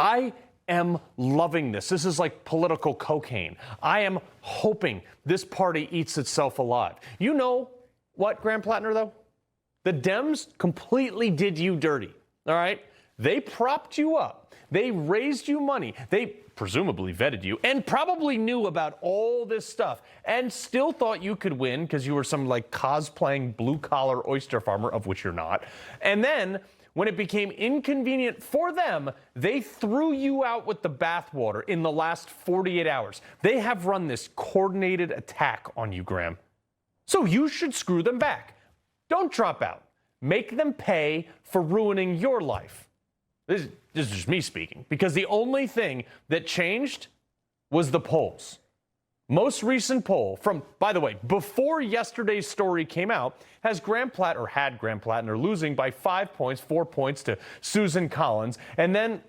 I am loving this. This is like political cocaine. I am hoping this party eats itself alive. You know what, Graham Platner, though? The Dems completely did you dirty, all right? They propped you up. They raised you money. They presumably vetted you and probably knew about all this stuff and still thought you could win because you were some like cosplaying blue-collar oyster farmer, of which you're not. And then when it became inconvenient for them, they threw you out with the bathwater in the last 48 hours. They have run this coordinated attack on you, Graham. So you should screw them back. Don't drop out. Make them pay for ruining your life. This is just me speaking, because the only thing that changed was the polls. Most recent poll from, by the way, before yesterday's story came out, had Graham Platner losing by 5 points, 4 points to Susan Collins. And then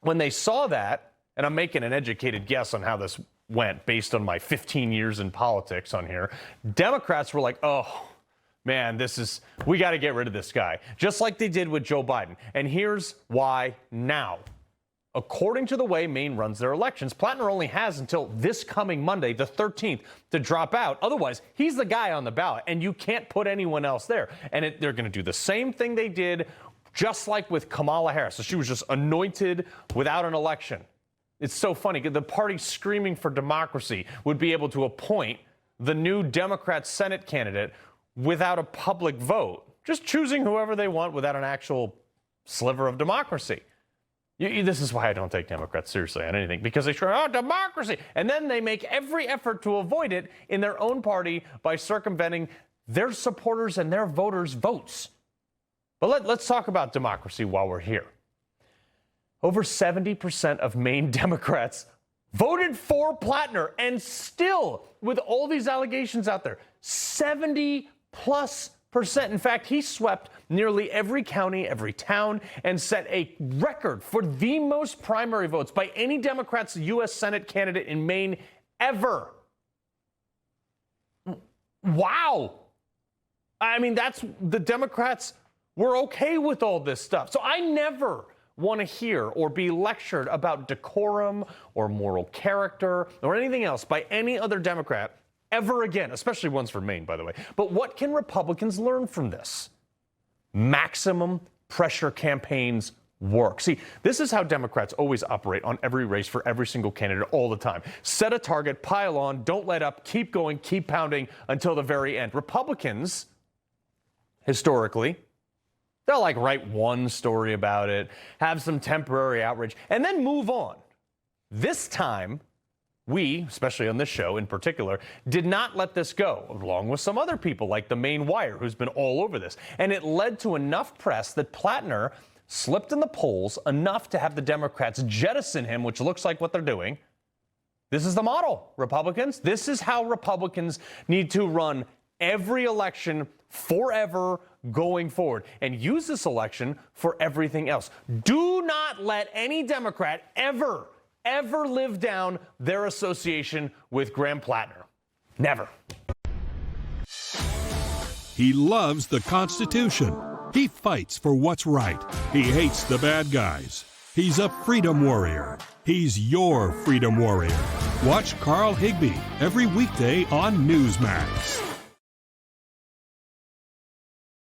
when they saw that, and I'm making an educated guess on how this went based on my 15 years in politics on here, Democrats were like, oh, man, we got to get rid of this guy, just like they did with Joe Biden. And here's why now. According to the way Maine runs their elections, Platner only has until this coming Monday, the 13th, to drop out. Otherwise, he's the guy on the ballot, and you can't put anyone else there. And they're going to do the same thing they did, just like with Kamala Harris. So she was just anointed without an election. It's so funny. The party screaming for democracy would be able to appoint the new Democrat Senate candidate without a public vote, just choosing whoever they want without an actual sliver of democracy. This is why I don't take Democrats seriously on anything, because they try, oh, democracy. And then they make every effort to avoid it in their own party by circumventing their supporters and their voters' votes. But let's talk about democracy while we're here. Over 70% of Maine Democrats voted for Platner, and still, with all these allegations out there, 70+%. In fact, he swept nearly every county, every town, and set a record for the most primary votes by any Democrat's U.S. Senate candidate in Maine ever. Wow. I mean, the Democrats were okay with all this stuff. So I never want to hear or be lectured about decorum or moral character or anything else by any other Democrat ever again, especially ones from Maine, by the way. But what can Republicans learn from this? Maximum pressure campaigns work. See, this is how Democrats always operate on every race for every single candidate all the time. Set a target, pile on, don't let up, keep going, keep pounding until the very end. Republicans, historically, they'll like write one story about it, have some temporary outrage, and then move on. This time, we, especially on this show in particular, did not let this go, along with some other people like the Maine Wire, who's been all over this. And it led to enough press that Platner slipped in the polls enough to have the Democrats jettison him, which looks like what they're doing. This is the model, Republicans. This is how Republicans need to run every election forever going forward, and use this election for everything else. Do not let any Democrat ever live down their association with Graham Platner. Never. He loves the Constitution. He fights for what's right. He hates the bad guys. He's a freedom warrior. He's your freedom warrior. Watch Carl Higbie every weekday on Newsmax.